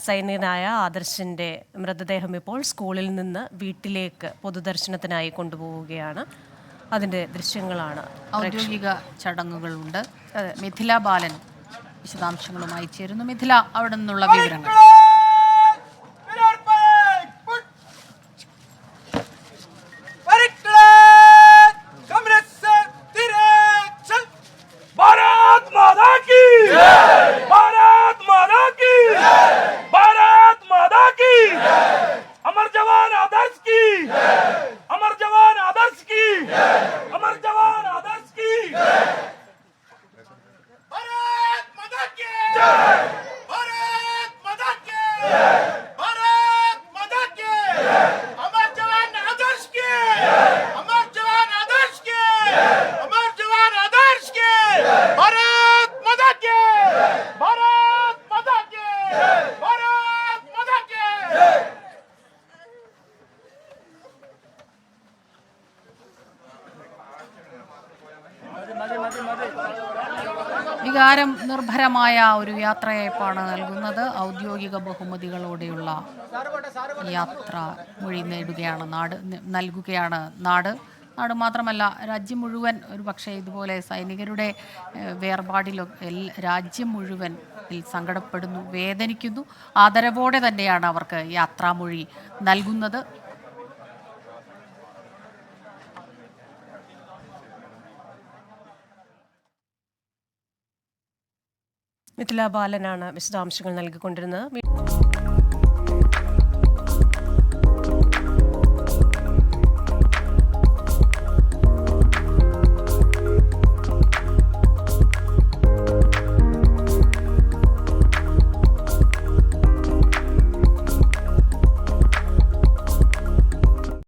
സൈനികനായ ആദർശിൻ്റെ മൃതദേഹം ഇപ്പോൾ സ്കൂളിൽ നിന്ന് വീട്ടിലേക്ക് പൊതുദർശനത്തിനായി കൊണ്ടുപോവുകയാണ്. അതിൻ്റെ ദൃശ്യങ്ങളാണ്. ഔദ്യോഗിക ചടങ്ങുകളുണ്ട്. മിഥില ബാലൻ വിശദാംശങ്ങളുമായി ചേരുന്നു. മിഥില, അവിടെ നിന്നുള്ള വിവരങ്ങൾ. വികാരം നിർഭരമായ ഒരു യാത്രയയപ്പാണ് നൽകുന്നത്. ഔദ്യോഗിക ബഹുമതികളോടെയുള്ള യാത്ര മൊഴി നേടുകയാണ് നൽകുകയാണ് നാട് മാത്രമല്ല രാജ്യം മുഴുവൻ. ഒരു പക്ഷേ ഇതുപോലെ സൈനികരുടെ വേർപാടിലൊക്കെ രാജ്യം മുഴുവൻ സങ്കടപ്പെടുന്നു, വേദനിക്കുന്നു. ആദരവോടെ തന്നെയാണ് അവർക്ക് യാത്രാമൊഴി നൽകുന്നത്. മിഥില ബാലനാണ് വിശദാംശങ്ങൾ നൽകിക്കൊണ്ടിരുന്നത്.